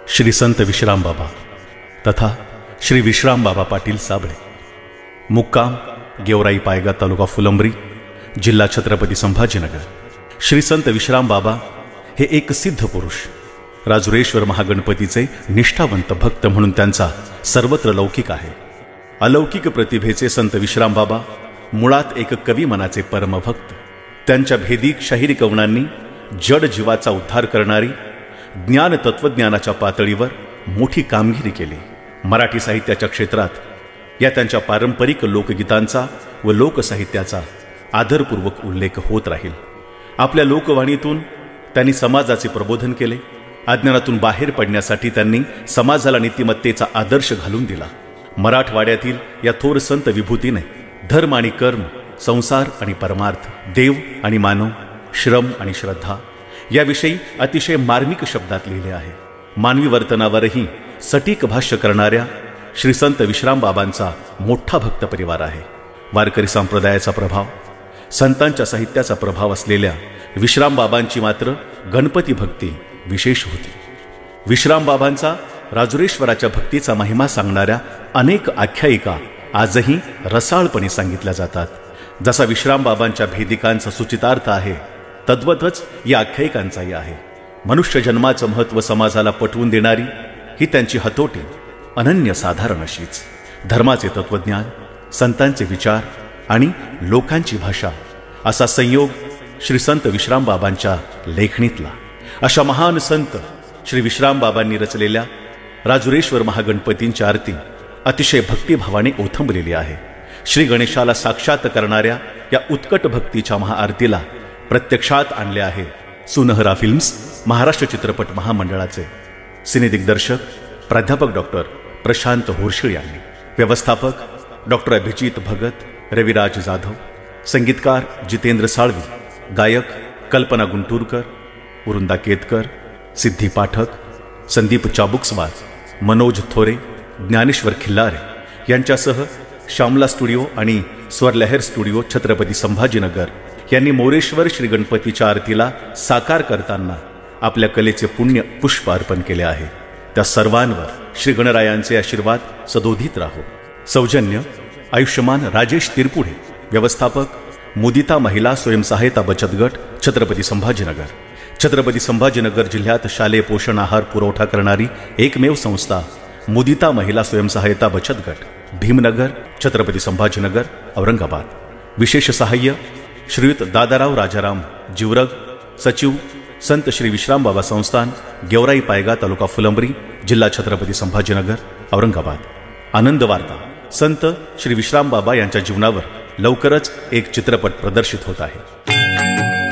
श्री संत विश्राम बाबा तथा श्री विश्राम बाबा पाटील साबळे, मुक्काम गेवराई पायगा, तालुका फुलंब्री, जिल्हा छत्रपती संभाजीनगर। श्री संत विश्राम बाबा हे एक सिद्ध पुरुष, राजुरेश्वर महागणपतीचे निष्ठावंत भक्त म्हणून त्यांचा सर्वत्र लौकिक आहे। अलौकिक प्रतिभेचे संत विश्राम बाबा मुळात एक कवी मनाचे परमभक्त। त्यांच्या भेदिक शाहिरी कवनांनी जड जीवाचा उद्धार करणारी ज्ञान तत्वज्ञानाच्या पातळीवर मोठी कामगिरी केली। मराठी साहित्याच्या क्षेत्रात या त्यांच्या पारंपरिक लोकगीतांचा व लोकसाहित्याचा आदरपूर्वक उल्लेख होत राहील। आपल्या लोकवाणीतून त्यांनी समाजाचे प्रबोधन केले। अज्ञानातून बाहेर पडण्यासाठी त्यांनी समाजाला नीतिमत्तेचा आदर्श घालून दिला। मराठवाड्यातील या थोर संत विभूतीने धर्म आणि कर्म, संसार आणि परमार्थ, देव आणि मानव, श्रम आणि श्रद्धा याविषयी अतिशय मार्मिक शब्दात लिहिले आहे। मानवी वर्तनावरही सटीक भाष्य करणाऱ्या श्री संत विश्राम बाबांचा मोठा भक्त परिवार आहे। वारकरी संप्रदायाचा प्रभाव, संतांच्या साहित्याचा प्रभाव असलेल्या विश्राम बाबांची मात्र गणपती भक्ती विशेष होती। विश्राम बाबांचा राजुरेश्वराच्या भक्तीचा महिमा सांगणाऱ्या अनेक आख्यायिका आजही रसाळपणे सांगितल्या जातात। जसा विश्राम बाबांच्या भेदिकांचा सुचितार्थ आहे, तद्वतच या आख्यायिकांचाही आहे। मनुष्य जन्माचं महत्त्व समाजाला पटवून देणारी ही त्यांची हतोटी अनन्यसाधारण अशीच। धर्माचे तत्वज्ञान, संतांचे विचार आणि लोकांची भाषा असा संयोग श्री संत विश्राम बाबांच्या लेखणीतला। अशा महान संत श्री विश्राम बाबांनी रचलेल्या राजुरेश्वर महागणपतींची आरती अतिशय भक्तिभावाने ओथंबलेली आहे। श्री गणेशाला साक्षात करणाऱ्या या उत्कट भक्तीच्या महाआरतीला प्रत्यक्षात आणले आहे सुनहरा फिल्म्स महाराष्ट्र चित्रपट महामंडळाचे सिनेदिग्दर्शक प्राध्यापक डॉक्टर प्रशांत होरशिळ यांनी। व्यवस्थापक डॉक्टर अभिजित भगत, रविराज जाधव, संगीतकार जितेंद्र साळवी, गायक कल्पना गुंटूरकर, वृंदा केतकर, सिद्धी पाठक, संदीप चाबुक्सवार, मनोज थोरे, ज्ञानेश्वर खिल्लारे यांच्यासह श्यामला स्टुडिओ आणि स्वरलहर स्टुडिओ छत्रपती संभाजीनगर यांनी मोरेश्वर श्री गणपतीच्या आरतीला साकार करताना आपल्या कलेचे पुण्य पुष्प अर्पण केले आहे। त्या सर्वांवर श्री गणरायांचे आशीर्वाद सदोदित राहो। सौजन्य आयुष्यमान राजेश तिरपुढे, व्यवस्थापक मुदिता महिला स्वयंसहायता बचत गट छत्रपती संभाजीनगर। छत्रपती संभाजीनगर जिल्ह्यात शालेय पोषण आहार पुरवठा करणारी एकमेव संस्था मुदिता महिला स्वयंसहायता बचत गट, भीमनगर, छत्रपती संभाजीनगर, औरंगाबाद। विशेष सहाय्य श्रीयुत दादाराव राजाराम जिवरग, सचिव संत श्री विश्राम बाबा संस्थान, गेवराई पायगा, तालुका फुलंब्री, जिल्हा छत्रपती संभाजीनगर, औरंगाबाद। आनंद वार्ता, संत श्री विश्राम बाबा यांच्या जीवनावर लवकरच एक चित्रपट प्रदर्शित होत आहे।